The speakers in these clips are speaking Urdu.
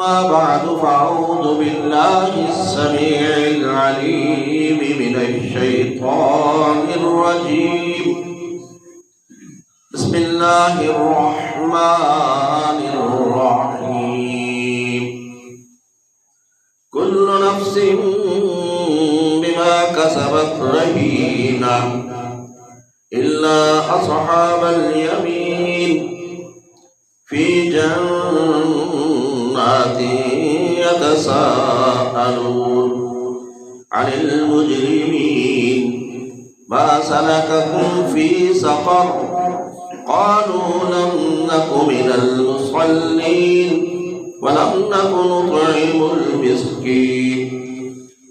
أما بعد فأعوذ بالله السميع العليم من الشيطان الرجيم. بسم الله الرحمن الرحيم. كل نفس بما كسبت رهينة إلا أصحاب اليمين في جنات يتساءلون عن المجرمين ما سلككم في سقر قالوا لم نك من المصلين ولم نك نطعم المسكين.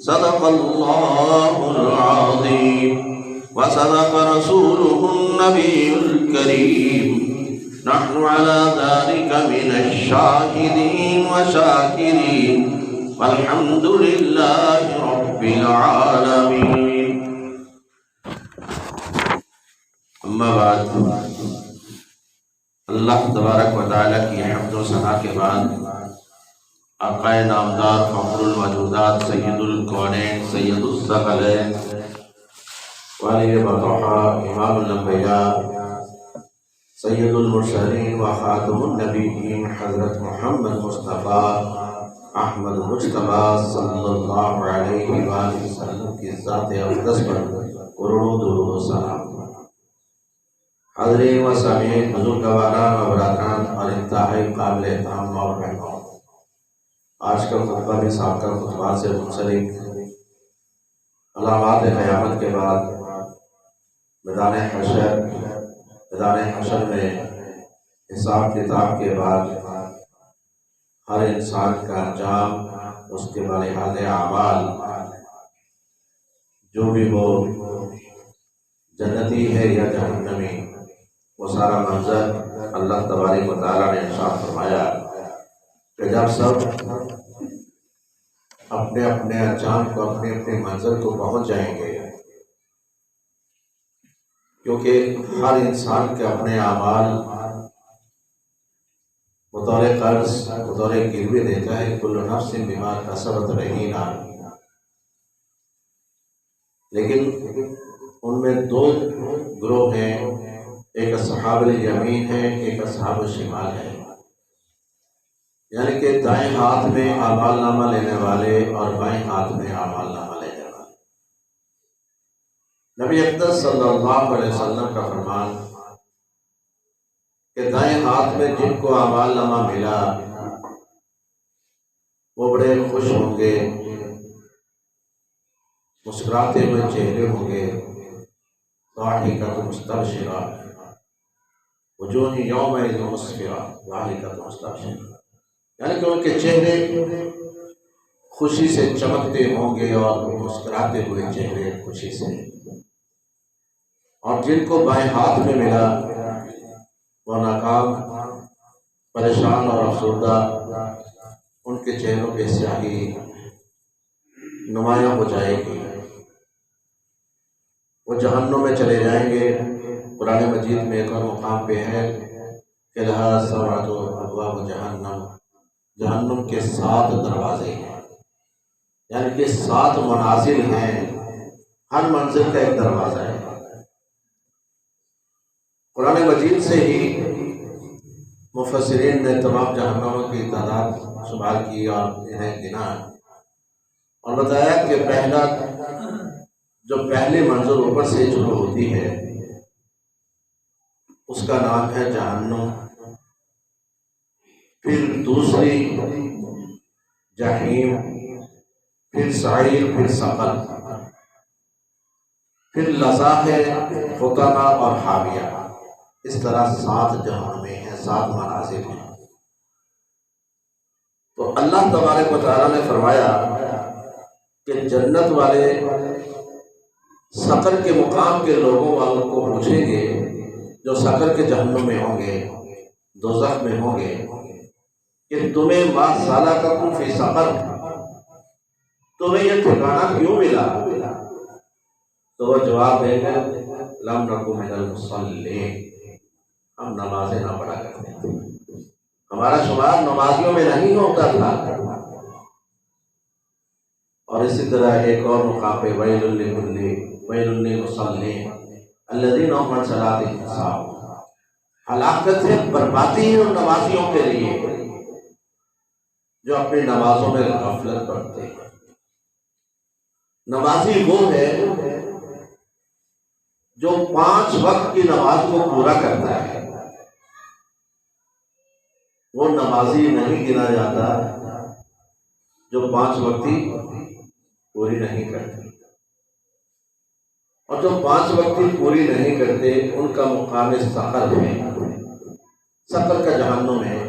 صدق الله العظيم وصدق رسوله النبي الكريم. نحن على ذلك من الشاهدين وشاكرين والحمد لله رب العالمين. اما بعد، اللہ تبارک و تعالی کی حمد و ثنا کے بعد آقا نامدار فخر الموجودات سید الکونین سید الثقلین ولی بطحہ امام الانبیاء سید المرسلین و خاتم النبیین حضرت محمد مصطفیٰ احمد مجتبیٰ صلی اللہ علیہ وآلہ وسلم کی ذات اقدس پر کروڑوں درود و سلام. حاضرین و سامعین، بزرگواران و برادران اور انتہائی قابل احترام اور بہنوں، آج کا خطبہ بھی سابقہ خطبات سے منسلک علامات قیامت کے بعد میدان حشر میں حساب کتاب کے بعد ہر انسان کا انجام، اس کے بلحاظ اعمال، جو بھی وہ جنتی ہے یا جہنمی، وہ سارا منظر اللہ تبارک و تعالیٰ نے ارشاد فرمایا کہ جب سب اپنے اپنے انجام کو، اپنے اپنے منزل کو پہنچ جائیں گے، کیونکہ ہر انسان کے اپنے اعمال بطور قرض، بطور گروی دیتا ہے. کل نفس بما کسبت رہینہ. لیکن ان میں دو گروہ ہیں، ایک اصحاب الیمین ہے، ایک اصحاب الشمال ہے. یعنی کہ دائیں ہاتھ میں اعمال نامہ لینے والے اور بائیں ہاتھ میں اعمال نامہ لینے والے. نبی اقدس صلی اللہ علیہ وسلم کا فرمان کہ دائیں ہاتھ میں جن کو اعمال نامہ ملا وہ بڑے خوش ہوں گے، مسکراتے ہوئے چہرے ہوں گے. ضاحکۃ مستبشرہ وجوہ یومئذ مسفرہ ضاحکۃ مستبشرہ. یعنی کہ ان کے چہرے خوشی سے چمکتے ہوں گے اور مسکراتے ہوئے چہرے خوشی سے. اور جن کو بائیں ہاتھ میں ملا وہ ناکام، پریشان اور افسردہ، ان کے چہروں پہ سیاہی نمایاں ہو جائے گی، وہ جہنم میں چلے جائیں گے. قرآن مجید میں ایک اور مقام پہ ہے کہ لہا سبعۃ ابواب جہنم، جہنم کے 7 دروازے ہیں، یعنی کہ 7 منازل ہیں، ہر منزل کا ایک دروازہ ہے. قرآن مجید سے ہی مفسرین نے تمام جہنموں کی تعداد شمار کی اور انہیں گنا اور بتایا کہ جو پہلی منزل اوپر سے شروع ہوتی ہے اس کا نام ہے جہنم، پھر دوسری جحیم، پھر سعیر، پھر سقر، پھر لظا ہے، حطمہ اور حاویہ. اس طرح 7 جہنمیں ہیں، 7 منازل ہیں. تو اللہ تبارک و تعالیٰ نے فرمایا کہ جنت والے سقر کے مقام کے لوگوں والوں کو پوچھیں گے جو سقر کے جہنم میں ہوں گے، دوزخ میں ہوں گے، کہ تمہیں ما سلککم فی سقر، تمہیں یہ ٹھکانہ کیوں ملا؟ تو وہ جواب دیں گے لم نکن من المصلین، ہم نمازیں نہ پڑھا کرتے تھے، ہمارا شمار نمازیوں میں نہیں ہوتا تھا۔ اور اسی طرح ایک اور مقام پہ ویل للمصلین الذین هم عن صلاتهم ساہون، ہلاکت ہے، بربادی ہے ان نمازیوں کے لیے جو اپنی نمازوں میں غفلت کرتے ہیں۔ نمازی وہ ہے جو 5 وقت کی نماز کو پورا کرتا ہے، وہ نمازی نہیں گنا جاتا جو 5 وقتی پوری نہیں کرتے، اور جو 5 وقتی پوری نہیں کرتے ان کا مقام سقر ہے۔ سقر کا جہنم ہے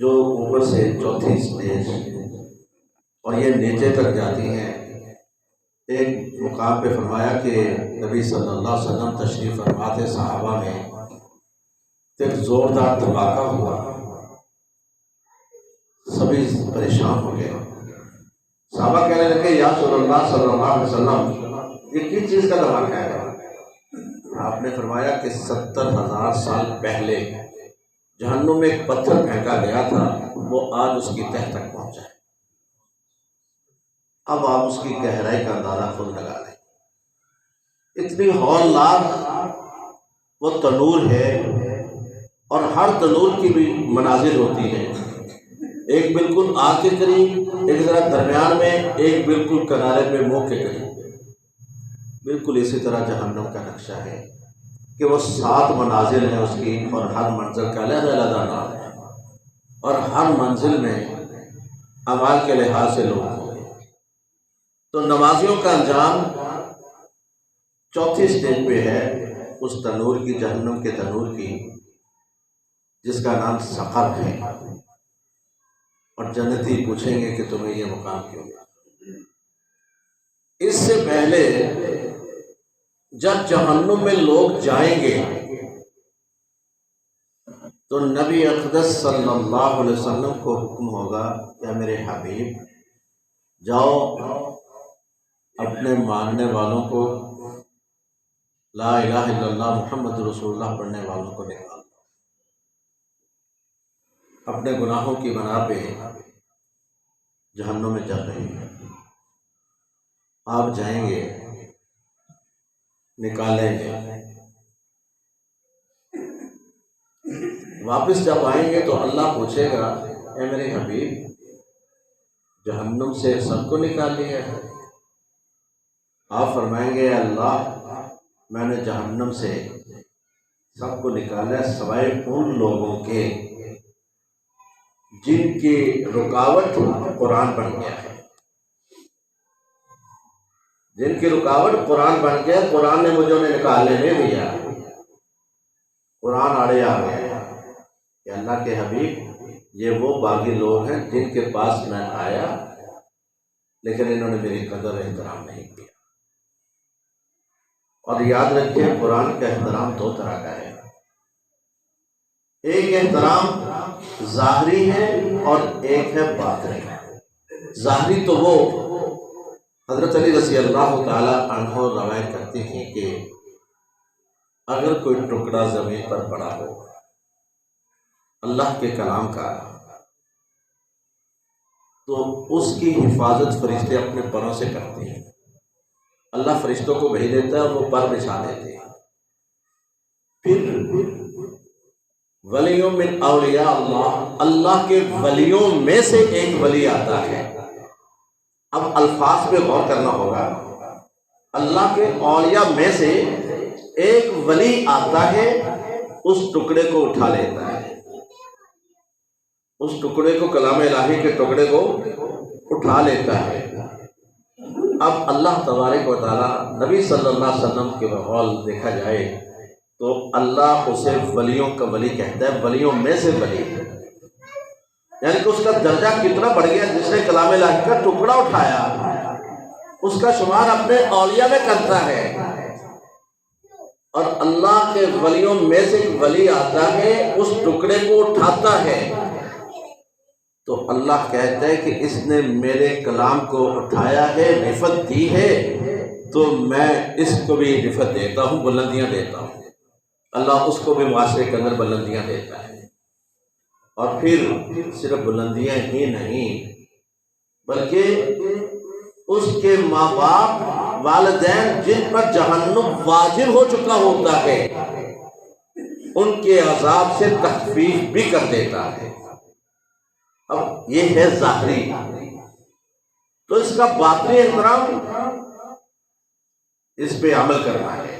جو اوپر سے 4تھی اسٹیج اور یہ نیچے تک جاتی ہیں۔ ایک مقام پہ فرمایا کہ نبی صلی اللہ علیہ وسلم تشریف فرما تھے، صحابہ میں ایک زوردار دھماکہ ہوا، سبھی پریشان ہو گئے۔ صحابہ کہنے لگے یا رسول اللہ صلی اللہ علیہ وسلم یہ کس چیز کا دھماکہ ہے؟ آپ نے فرمایا کہ 70,000 سال پہلے جہنم میں ایک پتھر پھینکا گیا تھا، وہ آج اس کی تہ تک پہنچا ہے۔ اب آپ اس کی گہرائی کا اندازہ خود لگا لیں، اتنی ہولناک وہ تنور ہے، اور ہر تنور کی بھی منازل ہوتی ہے، ایک بالکل آگ کے قریب، ایک ذرا درمیان میں، ایک بالکل کنارے پہ منہ کے قریب۔ بالکل اسی طرح جہنم کا نقشہ ہے کہ وہ 7 منازل ہیں اس کی، اور ہر منزل کا علیحدہ علیحدہ نام ہے، اور ہر منزل میں اعمال کے لحاظ سے لوگ ہوں گے۔ تو نمازیوں کا انجام 4تھی اسٹیج پہ ہے، اس تنور کی، جہنم کے تنور کی، جس کا نام سقر ہے۔ اور جنتی پوچھیں گے کہ تمہیں یہ مقام کیوں ملا؟ اس سے پہلے جب جہنم میں لوگ جائیں گے تو نبی اقدس صلی اللہ علیہ وسلم کو حکم ہوگا کہ میرے حبیب جاؤ اپنے ماننے والوں کو، لا الہ الا اللہ محمد رسول اللہ پڑھنے والوں کو نکال دو، اپنے گناہوں کی بنا پہ جہنم میں جل رہی ہیں۔ آپ جائیں گے، نکالیں گے، واپس جب آئیں گے تو اللہ پوچھے گا اے میرے حبیب جہنم سے سب کو نکال لیا ہے؟ آپ فرمائیں گے اللہ میں نے جہنم سے سب کو نکالا سوائے ان لوگوں کے جن کی رکاوٹ قرآن بن گیا ہے، جن کی رکاوٹ قرآن بن گیا، قرآن نے مجھے انہیں نکالنے نہیں دیا، قرآن آڑے آ گیا کہ اللہ کے حبیب یہ وہ باغی لوگ ہیں جن کے پاس میں آیا لیکن انہوں نے میری قدر احترام نہیں کیا۔ اور یاد رکھیں قرآن کا احترام 2 طرح کا ہے، ایک احترام ظاہری ہے اور ایک ہے باطنی۔ ظاہری تو وہ حضرت علی رضی اللہ تعالی عنہ روایت کرتے ہیں کہ اگر کوئی ٹکڑا زمین پر پڑا ہو اللہ کے کلام کا تو اس کی حفاظت فرشتے اپنے پروں سے کرتے ہیں، اللہ فرشتوں کو بھیج دیتا ہے، وہ پر بچھا دیتے ہیں۔ پھر ولیوں من اولیاء اللہ، اللہ کے ولیوں میں سے ایک ولی آتا ہے۔ اب الفاظ پہ غور کرنا ہوگا، اللہ کے اولیاء میں سے ایک ولی آتا ہے، اس ٹکڑے کو اٹھا لیتا ہے، اس ٹکڑے کو کلام الہی کے ٹکڑے کو اٹھا لیتا ہے۔ اب اللہ تبارک و تعالیٰ نبی صلی اللہ علیہ وسلم کے بقول دیکھا جائے تو اللہ اسے ولیوں کا ولی کہتا ہے، ولیوں میں سے ولی، یعنی کہ اس کا درجہ کتنا بڑھ گیا، جس نے کلام الہی کا ٹکڑا اٹھایا اس کا شمار اپنے اولیاء میں کرتا ہے۔ اور اللہ کے ولیوں میں سے ایک ولی آتا ہے، اس ٹکڑے کو اٹھاتا ہے، تو اللہ کہتا ہے کہ اس نے میرے کلام کو اٹھایا ہے، رفعت دی ہے، تو میں اس کو بھی رفعت دیتا ہوں، بلندیاں دیتا ہوں۔ اللہ اس کو بھی معاشرے کے اندر بلندیاں دیتا ہے۔ اور پھر صرف بلندیاں ہی نہیں بلکہ اس کے ماں باپ والدین جن پر جہنم واجب ہو چکا ہوتا ہے ان کے عذاب سے تخفیف بھی کر دیتا ہے۔ اب یہ ہے ظاہری، تو اس کا باطنی احترام اس پہ عمل کرنا ہے۔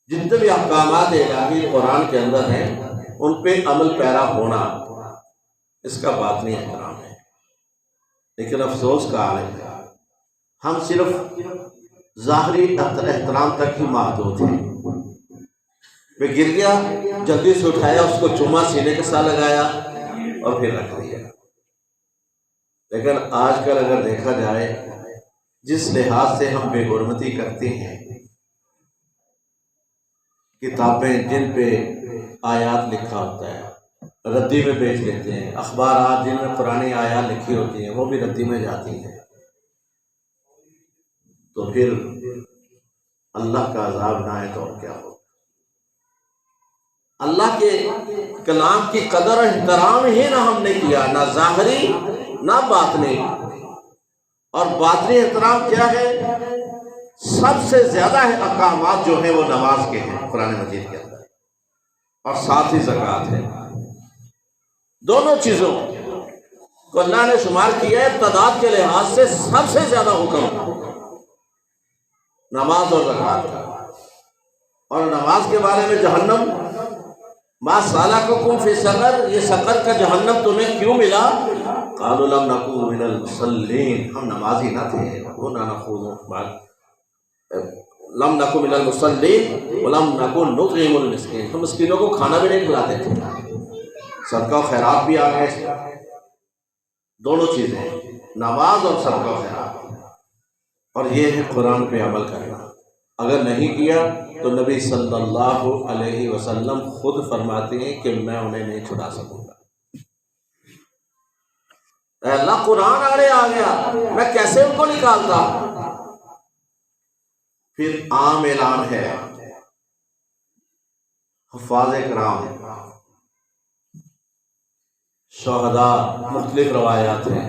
جتنے بھی احکامات الہی قرآن کے اندر ہیں ان پہ عمل پیرا ہونا اس کا باطنی احترام ہے۔ لیکن افسوس کا عالم ہے ہم صرف ظاہری احترام تک ہی محدود ہیں۔ وہ گر گیا، جلدی سے اٹھایا، اس کو چوما سینے کے ساتھ لگایا اور پھر رکھ دیا۔ لیکن آج کل اگر دیکھا جائے جس لحاظ سے ہم بے حرمتی کرتے ہیں، کتابیں جن پہ آیات لکھا ہوتا ہے ردی میں بیچ لیتے ہیں، اخبارات جن میں پرانی آیات لکھی ہوتی ہیں وہ بھی ردی میں جاتی ہیں، تو پھر اللہ کا عذاب نہ آئے تو اور کیا ہو۔ اللہ کے کلام کی قدر و احترام ہی نہ ہم نے کیا، نہ ظاہری نہ باطنی۔ اور باطنی احترام کیا ہے؟ سب سے زیادہ احکامات جو ہیں وہ نماز کے ہیں قرآن مجید کے اندر، اور ساتھ ہی زکوٰۃ ہے۔ دونوں چیزوں کو اللہ نے شمار کیا ہے تعداد کے لحاظ سے سب سے زیادہ حکم نماز اور زکوٰۃ کا۔ اور نماز کے بارے میں جہنم ما سالککم فی سقر، یہ سقر کا جہنم تمہیں کیوں ملا؟ قالوا لم نکن من المصلین، ہم نمازی نہ تھے، وَكُنَّا نَخُوضُ لم نکن من المصلین ولم نکن نطعم المسکین، ہم مسکینوں کو کھانا بھی نہیں کھلاتے تھے۔ صدقہ و خیرات بھی آ گئے، دونوں چیزیں، نماز اور صدقہ و خیرات۔ اور یہ ہے قرآن پہ عمل کرنا۔ اگر نہیں کیا تو نبی صلی اللہ علیہ وسلم خود فرماتے ہیں کہ میں انہیں نہیں چھڑا سکوں گا۔ اے اللہ، قرآن آڑے آ گیا، میں کیسے ان کو نکالتا؟ پھر عام اعلان ہے، حفاظ کرام، شہداء، مختلف روایات ہیں،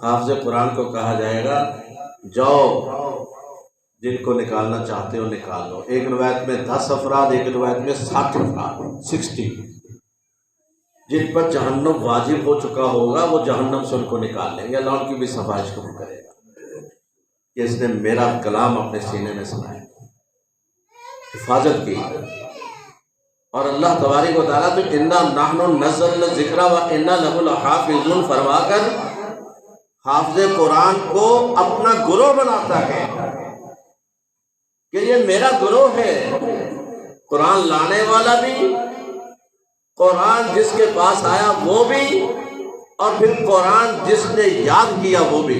حافظ قرآن کو کہا جائے گا جاؤ جن کو نکالنا چاہتے ہو نکال لو۔ ایک روایت میں 10 افراد، ایک روایت میں 60 افراد، 60 جن پر جہنم واجب ہو چکا ہوگا وہ جہنم سے ان کو نکال لیں گے۔ اللہ ان کی بھی صفائش کو کرے گا کہ اس نے میرا کلام اپنے سینے میں سنایا، حفاظت کی۔ اور اللہ تبارک و تعالیٰ تو انا نحن نزلنا الذکر و انا لہ لحافظون فرما کر حافظ قرآن کو اپنا گروہ بناتا ہے کہ یہ میرا گروہ ہے، قرآن لانے والا بھی، قرآن جس کے پاس آیا وہ بھی، اور پھر قرآن جس نے یاد کیا وہ بھی۔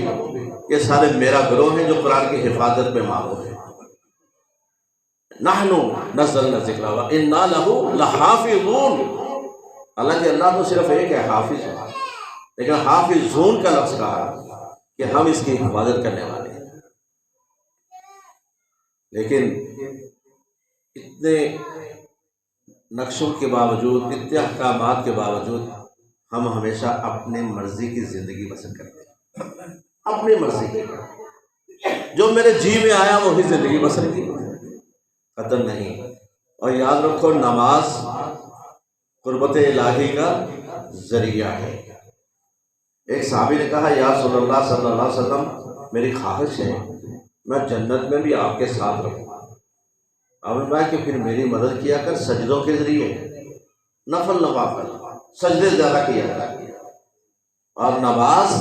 یہ سارے میرا گروہ ہیں جو قرآن کی حفاظت میں معمور ہے۔ نحن نزلنا الذکر و انا لہ لحافظون، حالانکہ اللہ تو صرف ایک ہے، حافظ ہے، لیکن حافظون کا لفظ کہا کہ ہم اس کی حفاظت کرنے والے ہیں۔ لیکن اتنے نقشوں کے باوجود، اتنے احکامات کے باوجود ہم ہمیشہ اپنے مرضی کی زندگی بسر کرتے ہیں، اپنی مرضی کی، جو میرے جی میں آیا وہی زندگی بسر کی، قدر نہیں۔ اور یاد رکھو نماز قربت الہی کا ذریعہ ہے۔ ایک صحابی نے کہا یا رسول اللہ صلی اللہ علیہ وسلم، میری خواہش ہے میں جنت میں بھی آپ کے ساتھ رہوں۔ آپ نے کہا کہ پھر میری مدد کیا کر سجدوں کے ذریعے، نفل نوافل، سجدے زیادہ کیا کر۔ اور نماز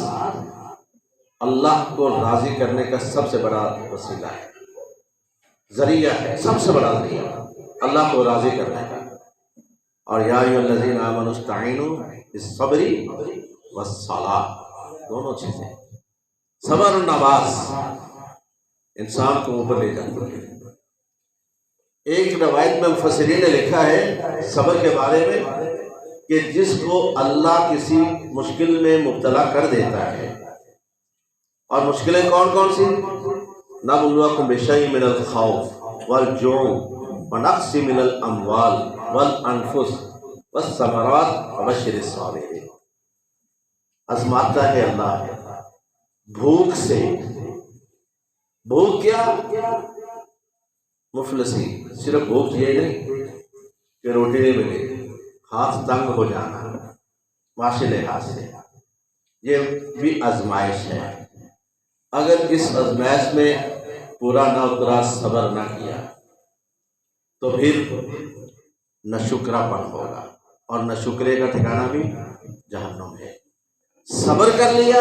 اللہ کو راضی کرنے کا سب سے بڑا وسیلہ ہے، ذریعہ ہے، سب سے بڑا ذریعہ اللہ کو راضی کرنے کا۔ اور یا ایھا الذین آمنوا استعینوا بالصبر والصلاۃ، دونوں چیزیں، صبر اور نماز انسان کو اوپر لے جاتی ہے۔ ایک روایت میں مفسرین نے لکھا ہے صبر کے بارے میں کہ جس کو اللہ کسی مشکل میں مبتلا کر دیتا ہے، اور مشکلیں کون کون سی؟ نَبْلُوَکُم بِشَیْءٍ مِّنَ الْخَوْفِ وَالْجُوعِ وَنَقْصٍ مِّنَ الْأَمْوَالِ وَالْأَنفُسِ والثمرات وبشر الصابرین، آزماتا ہے اللہ بھوک سے۔ بھوک کیا؟ مفلسی، صرف بھوک یہ نہیں کہ روٹی نہیں ملے، ہاتھ تنگ ہو جانا معاشی لحاظ سے، یہ بھی آزمائش ہے۔ اگر اس آزمائش میں پورا نہ اترا، صبر نہ کیا، تو پھر نہ شکرا پن ہوگا، اور نہ شکرے کا ٹھکانہ بھی جہنم ہے۔ صبر کر لیا،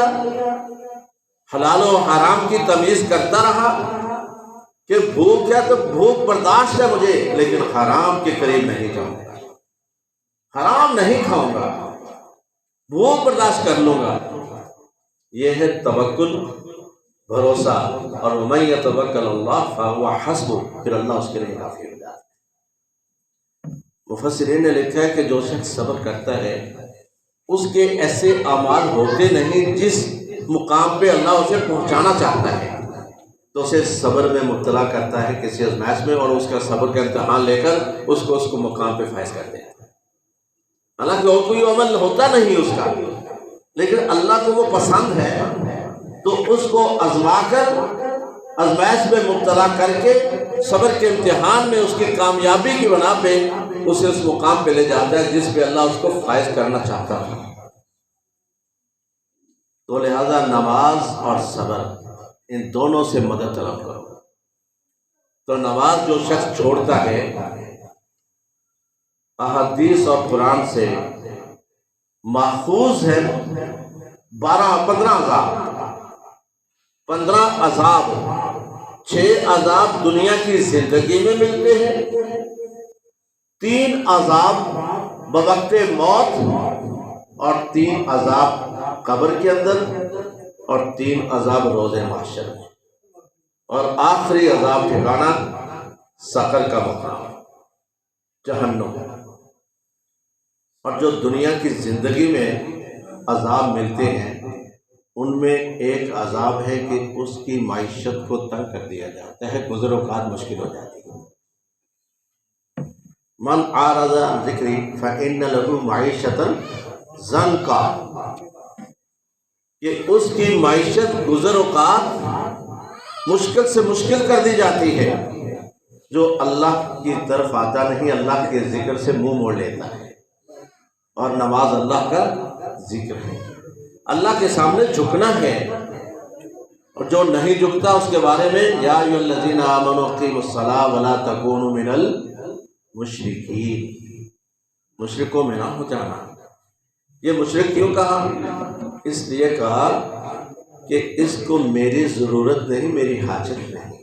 حلال و حرام کی تمیز کرتا رہا کہ بھوک ہے تو بھوک برداشت ہے مجھے، لیکن حرام کے قریب نہیں جاؤں گا، حرام نہیں کھاؤں گا، بھوک برداشت کر لوں گا۔ یہ ہے توکل، بھروسہ، اور وَمَن يَتَوَكَّلْ اللَّهَ فَهُوَ حَسْبُهُ، پھر اللہ اس کے لیے کافی ہو جاتا ہے۔ مفسرین نے لکھا ہے کہ جو شخص صبر کرتا ہے اس کے ایسے اعمال ہوتے نہیں جس مقام پہ اللہ اسے پہنچانا چاہتا ہے، تو اسے صبر میں مبتلا کرتا ہے کسی آزمائش میں، اور اس کا صبر کا امتحان لے کر اس کو مقام پہ فائز کر دیتا ہے۔ حالانکہ اور کوئی عمل ہوتا نہیں اس کا، لیکن اللہ کو وہ پسند ہے تو اس کو آزما کر، آزمائش میں مبتلا کر کے، صبر کے امتحان میں اس کی کامیابی کی بنا پہ اسے اس مقام پہ لے جاتا ہے جس پہ اللہ اس کو فائز کرنا چاہتا ہے۔ تو لہذا نماز اور صبر، ان دونوں سے مدد طلب کرو۔ تو نماز جو شخص چھوڑتا ہے، احادیث اور قرآن سے ماخوذ ہے 15 عذاب۔ 6 عذاب دنیا کی زندگی میں ملتے ہیں، 3 عذاب بوقت موت، اور 3 عذاب قبر کے اندر، اور 3 عذاب روز محشر میں، اور آخری عذاب ٹھکانہ سقر کا مقام، جہنم۔ اور جو دنیا کی زندگی میں عذاب ملتے ہیں ان میں ایک عذاب ہے کہ اس کی معیشت کو تنگ کر دیا جاتا ہے، گزر اوقات مشکل ہو جاتی ہے۔ من اعرض عن ذکری فإن له معیشة ضنکا، کہ اس کی معیشت گزر اوقات مشکل سے مشکل کر دی جاتی ہے۔ جو اللہ کی طرف آتا نہیں، اللہ کے ذکر سے منہ موڑ لیتا ہے، اور نماز اللہ کا ذکر ہے، اللہ کے سامنے جھکنا ہے، اور جو نہیں جھکتا اس کے بارے میں یا ایھا الذین آمنوا اقیموا الصلاۃ ولا تکونوا من المشرکین، مشرکوں میں نہ ہو جانا۔ یہ مشرک کیوں کہا؟ اس لیے کہا کہ اس کو میری ضرورت نہیں، میری حاجت نہیں،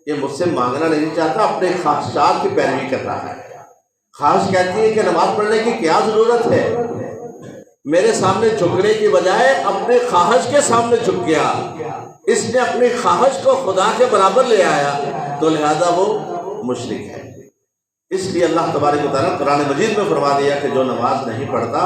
یہ مجھ سے مانگنا نہیں چاہتا، اپنے خواہشات کی پیروی کر رہا ہے۔ خواہش کہتی ہے کہ نماز پڑھنے کی کیا ضرورت ہے، میرے سامنے جھکنے کی بجائے اپنے خواہش کے سامنے جھک گیا، اس نے اپنی خواہش کو خدا کے برابر لے آیا، تو لہذا وہ مشرک ہے۔ اس لیے اللہ تبارک و تعالیٰ قرآن مجید میں فرما دیا کہ جو نماز نہیں پڑھتا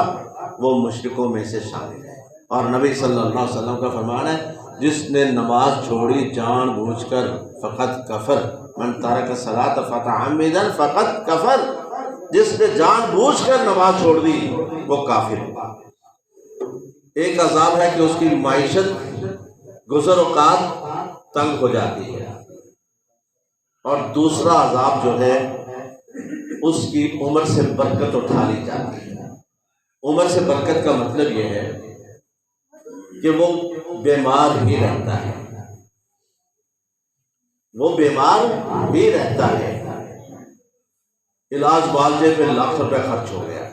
وہ مشرکوں میں سے شامل ہے۔ اور نبی صلی اللہ علیہ وسلم کا فرمان ہے جس نے نماز چھوڑی جان بوجھ کر فقط کفر، من ترک الصلاۃ متعمدا فقط کفر، جس نے جان بوجھ کر نماز چھوڑ دی وہ کافر ہوا۔ ایک عذاب ہے کہ اس کی معیشت گزر اوقات تنگ ہو جاتی ہے، اور دوسرا عذاب جو ہے اس کی عمر سے برکت اٹھا لی جاتی ہے۔ عمر سے برکت کا مطلب یہ ہے کہ وہ بیمار ہی رہتا ہے، وہ بیمار بھی رہتا ہے، علاج معالجے پہ لاکھ روپے خرچ ہو گیا،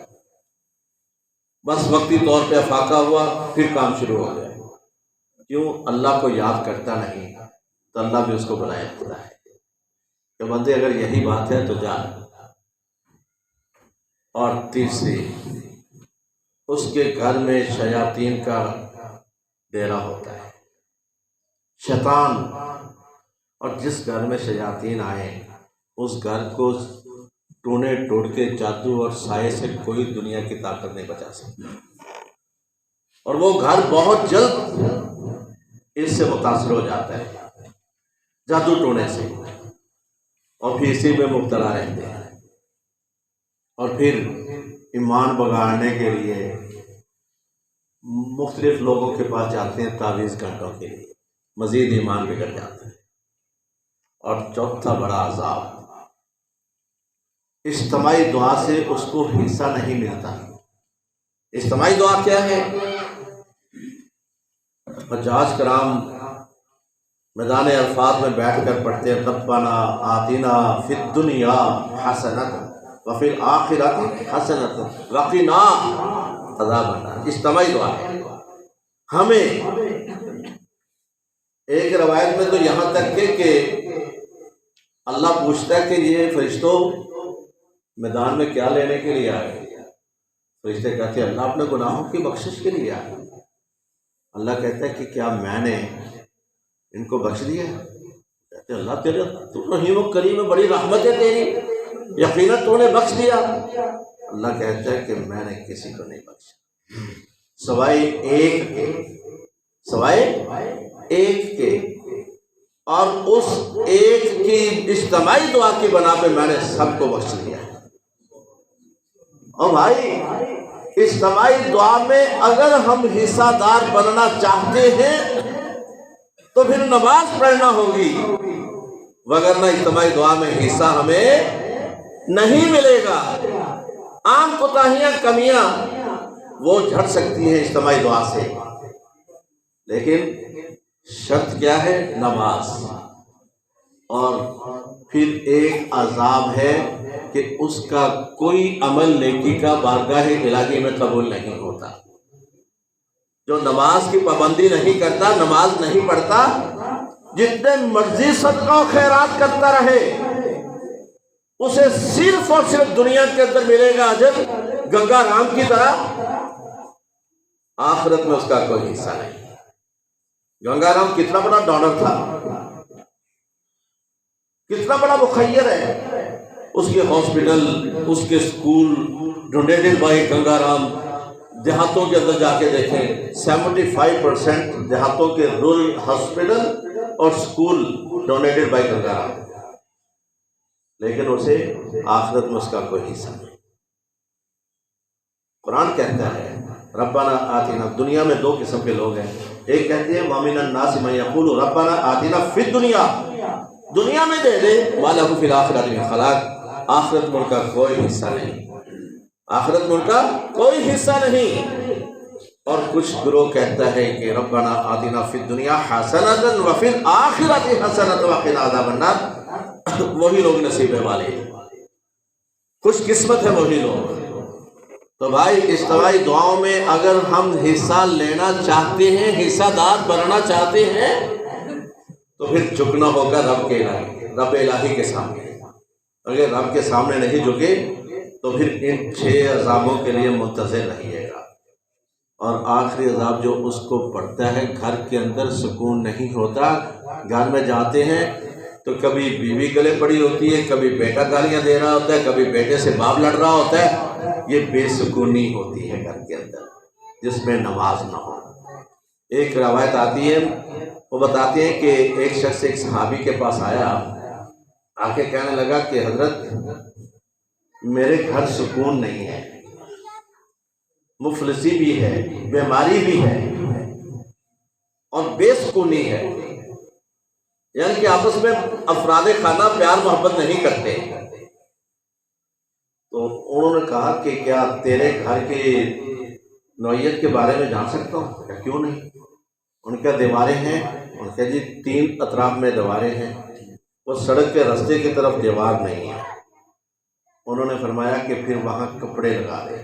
بس وقتی طور پہ افاقہ ہوا پھر کام شروع ہو گیا۔ کیوں؟ اللہ کو یاد کرتا نہیں، تو اللہ بھی اس کو بلائے دیتا ہے کہ بندے اگر یہی بات ہے تو جا۔ اور تیسری، اس کے گھر میں شیاطین کا ڈیرا ہوتا ہے، شیطان، اور جس گھر میں شیاطین آئے اس گھر کو ٹونے ٹوٹ کے جادو اور سائے سے کوئی دنیا کی طاقت نہیں بچا سکتی، اور وہ گھر بہت جلد اس سے متاثر ہو جاتا ہے جادو ٹونے سے، اور پھر اسی میں مبتلا رہتے ہیں، اور پھر ایمان بگاڑنے کے لیے مختلف لوگوں کے پاس جاتے ہیں تعویذ گھنٹوں کے لیے، مزید ایمان بگڑ جاتا ہے۔ اور چوتھا بڑا عذاب، اجتماعی دعا سے اس کو حصہ نہیں ملتا۔ اجتماعی دعا کیا ہے؟ حجاج کرام میدان عرفات میں بیٹھ کر پڑھتے ہیں ربنا آتنا فی الدنیا حسنۃ وفی الآخرۃ حسنۃ وقنا عذاب النار۔ اجتماعی دعا ہے۔ ہمیں ایک روایت میں تو یہاں تک کہ اللہ پوچھتا ہے کہ یہ فرشتوں میدان میں کیا لینے کے لیے آئے؟ فرشتے کہتے ہیں اللہ اپنے گناہوں کی بخشش کے لیے آئے۔ اللہ کہتا ہے کہ کیا میں نے ان کو بخش دیا؟ کہتے ہیں اللہ تیرے تو رحیم و کریم ہے، بڑی رحمت ہے تیری، یقیناً تو نے بخش دیا۔ اللہ کہتا ہے کہ میں نے کسی کو نہیں بخشا سوائے ایک کے، اور اس ایک کی اجتماعی دعا کی بنا پہ میں نے سب کو بخش دیا۔ اور بھائی اجتماعی دعا میں اگر ہم حصہ دار بننا چاہتے ہیں تو پھر نماز پڑھنا ہوگی، وگرنہ اجتماعی دعا میں حصہ ہمیں نہیں ملے گا۔ عام کوتاہیاں کمیاں وہ جھڑ سکتی ہیں اجتماعی دعا سے، لیکن شرط کیا ہے؟ نماز۔ اور پھر ایک عذاب ہے کہ اس کا کوئی عمل نیکی کا بارگاہ الہی میں قبول نہیں ہوتا۔ جو نماز کی پابندی نہیں کرتا، نماز نہیں پڑھتا، جتنے مرضی صدقہ و خیرات کرتا رہے، اسے صرف اور صرف دنیا کے اندر ملے گا اجر گنگا رام کی طرح، آخرت میں اس کا کوئی حصہ نہیں۔ گنگا رام کتنا بڑا ڈونر تھا، کتنا بڑا مخیر ہے۔ اس کے ہاسپٹل، اس کے school donated by Ganga Ram. دیہاتوں کے اندر جا کے دیکھیں 75% دیہاتوں کے رورل ہاسپٹل اور school donated by Ganga Ram, لیکن اسے آخرت میں اس کا کوئی حصہ نہیں۔ قرآن کہتا ہے ربنا آتنا، دنیا میں دو قسم کے لوگ ہیں، ایک کہتے ہیں وَمِنَ النَّاسِ مَن يَقُولُ رَبَّنَا آتِنَا فِي الدُّنْيَا، دنیا میں دے دے، وَلَهُ فِي الْآخِرَةِ مِنْ خَلَاقٍ، آخرت میں ان کا کوئی حصہ نہیں، آخرت میں ان کا کوئی حصہ نہیں۔ اور کچھ گروہ کہتا ہے کہ ربنا آتنا فی الدنیا حسنۃ وفی الآخرۃ حسنۃ وقنا عذاب النار، وہی لوگ نصیب والے، خوش قسمت ہے وہی لوگ۔ تو بھائی اجتماعی دعاؤں میں اگر ہم حصہ لینا چاہتے ہیں، حصہ دار بننا چاہتے ہیں، تو پھر جھکنا ہوگا رب الہی کے سامنے۔ اگر رب کے سامنے نہیں جھکے تو پھر ان 6 عذابوں کے لیے منتظر رہیے گا۔ اور آخری عذاب جو اس کو پڑتا ہے، گھر کے اندر سکون نہیں ہوتا، گھر میں جاتے ہیں تو کبھی بیوی گلے پڑی ہوتی ہے، کبھی بیٹا گالیاں دے رہا ہوتا ہے، کبھی بیٹے سے باپ لڑ رہا ہوتا ہے، یہ بے سکونی ہوتی ہے گھر کے اندر جس میں نماز نہ ہو۔ ایک روایت آتی ہے، وہ بتاتے ہیں کہ ایک شخص ایک صحابی کے پاس آیا، آ کے کہنے لگا کہ حضرت میرے گھر سکون نہیں ہے، مفلسی بھی ہے، بیماری بھی ہے اور بے سکونی ہے، یعنی کہ آپس میں افراد خانہ پیار محبت نہیں کرتے۔ تو انہوں نے کہا کہ کیا تیرے گھر کی نوعیت کے بارے میں جان سکتا ہوں؟ کہ کیوں نہیں؟ ان کا دیواریں ہیں، ان کا جی 3 اطراف میں دیواریں ہیں، وہ سڑک کے راستے کی طرف دیوار نہیں ہے۔ انہوں نے فرمایا کہ پھر وہاں کپڑے لگا دے،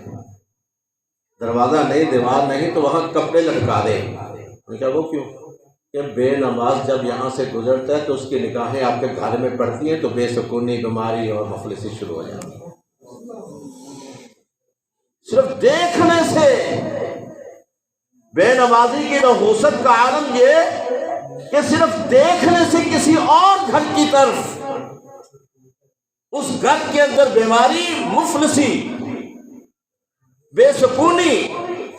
دروازہ نہیں دیوار نہیں تو وہاں کپڑے لٹکا دے۔ انہوں نے کہا وہ کیوں؟ کہ بے نماز جب یہاں سے گزرتا ہے تو اس کی نگاہیں آپ کے گھر میں پڑتی ہیں تو بے سکونی، بیماری اور مفلسی شروع ہو جاتی ہے۔ صرف دیکھنے سے بے نمازی کی نحوست کا عالم یہ کہ صرف دیکھنے سے کسی اور گھر کی طرف اس گھر کے اندر بیماری، مفلسی، بے سکونی،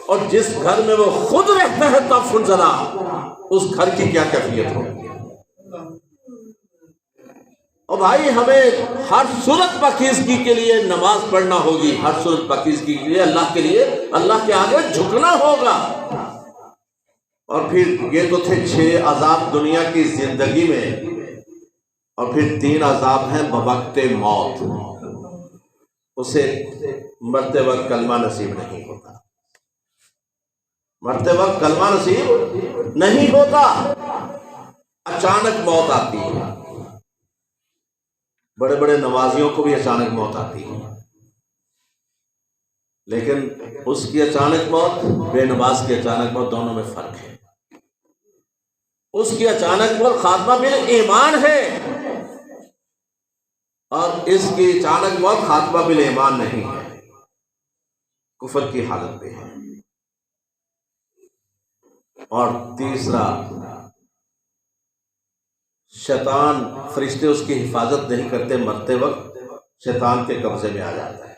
اور جس گھر میں وہ خود رہتا ہے تعفن زدہ، اس گھر کی کیا کیفیت ہوگی۔ اور بھائی ہمیں ہر صورت پاکیزگی کے لیے نماز پڑھنا ہوگی، ہر صورت پاکیزگی کے لیے اللہ کے آگے جھکنا ہوگا۔ اور پھر یہ تو تھے 6 عذاب دنیا کی زندگی میں، اور پھر 3 عذاب ہیں بوقت موت۔ اسے مرتے وقت کلمہ نصیب نہیں ہوتا، مرتے وقت کلمہ نصیب نہیں ہوتا، اچانک موت آتی ہے۔ بڑے بڑے نمازیوں کو بھی اچانک موت آتی ہے، لیکن اس کی اچانک موت، بے نماز کی اچانک موت، دونوں میں فرق ہے۔ اس کی اچانک موت خاتمہ بالایمان ہے، اور اس کی اچانک موت خاتمہ بالایمان نہیں ہے، کفر کی حالت پہ ہے۔ اور تیسرا، شیطان، فرشتے اس کی حفاظت نہیں کرتے، مرتے وقت شیطان کے قبضے میں آ جاتا ہے۔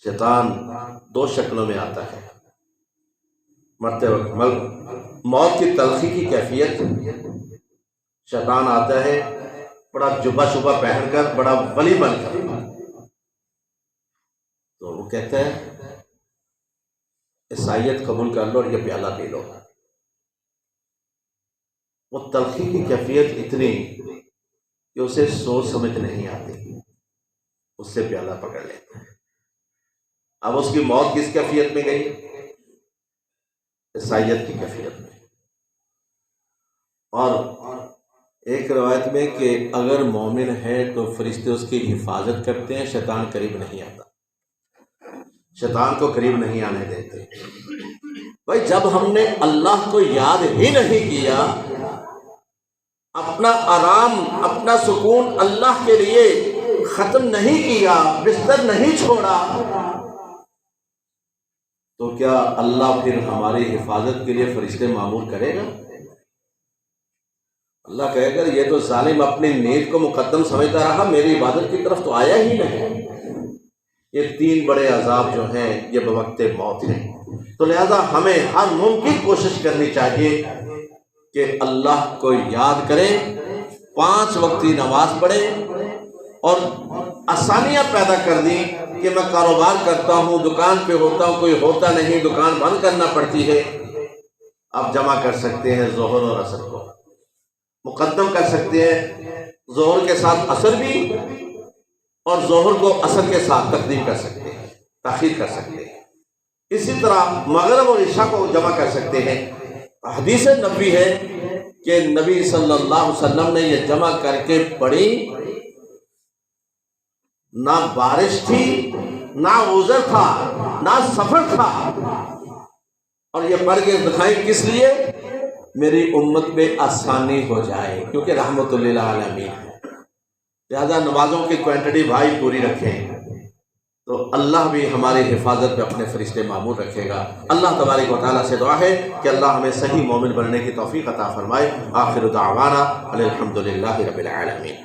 شیطان 2 شکلوں میں آتا ہے مرتے وقت۔ موت کی تلخی کی کیفیت، شیطان آتا ہے بڑا جبہ شبہ پہن کر، بڑا ولی بن کر، تو وہ کہتا ہے عیسائیت قبول کر لو اور یہ پیالہ پی لو۔ وہ تلخی کی کیفیت اتنی کہ اسے سوچ سمجھ نہیں آتی، اس سے پیالہ پکڑ لیتا ہے۔ اب اس کی موت کس کیفیت میں گئی؟ عیسائیت کی کیفیت میں۔ اور ایک روایت میں کہ اگر مومن ہے تو فرشتے اس کی حفاظت کرتے ہیں، شیطان قریب نہیں آتا، شیطان کو قریب نہیں آنے دیتے۔ بھائی جب ہم نے اللہ کو یاد ہی نہیں کیا، اپنا آرام، اپنا سکون اللہ کے لیے ختم نہیں کیا، بستر نہیں چھوڑا، تو کیا اللہ پھر ہماری حفاظت کے لیے فرشتے معمور کرے گا؟ اللہ کہے گا یہ تو ظالم اپنی نیت کو مقدم سمجھتا رہا، میری عبادت کی طرف تو آیا ہی نہیں۔ یہ 3 بڑے عذاب جو ہیں یہ بوقت موت ہیں۔ تو لہذا ہمیں ہر ممکن کوشش کرنی چاہیے کہ اللہ کو یاد کریں، 5 وقتی نماز پڑھیں، اور آسانیاں پیدا کر دیں کہ میں کاروبار کرتا ہوں، دکان پہ ہوتا ہوں، کوئی ہوتا نہیں، دکان بند کرنا پڑتی ہے، آپ جمع کر سکتے ہیں ظہر اور عصر کو، مقدم کر سکتے ہیں ظہر کے ساتھ عصر بھی، اور ظہر کو عصر کے ساتھ تقدیم کر سکتے ہیں، تاخیر کر سکتے ہیں۔ اسی طرح مغرب اور عشاء کو جمع کر سکتے ہیں۔ حدیث نبوی ہے کہ نبی صلی اللہ علیہ وسلم نے یہ جمع کر کے پڑھی، نہ بارش تھی، نہ عذر تھا، نہ سفر تھا، اور یہ پڑھ کے دکھائیں کس لیے؟ میری امت میں آسانی ہو جائے، کیونکہ رحمت للعالمین ہے۔ لہذا نمازوں کی کوانٹٹی بھائی پوری رکھیں، تو اللہ بھی ہماری حفاظت پہ اپنے فرشتے معمور رکھے گا۔ اللہ تبارک و تعالیٰ سے دعا ہے کہ اللہ ہمیں صحیح مومن بننے کی توفیق عطا فرمائے۔ آخر دعوانا الحمدللہ رب العالمین۔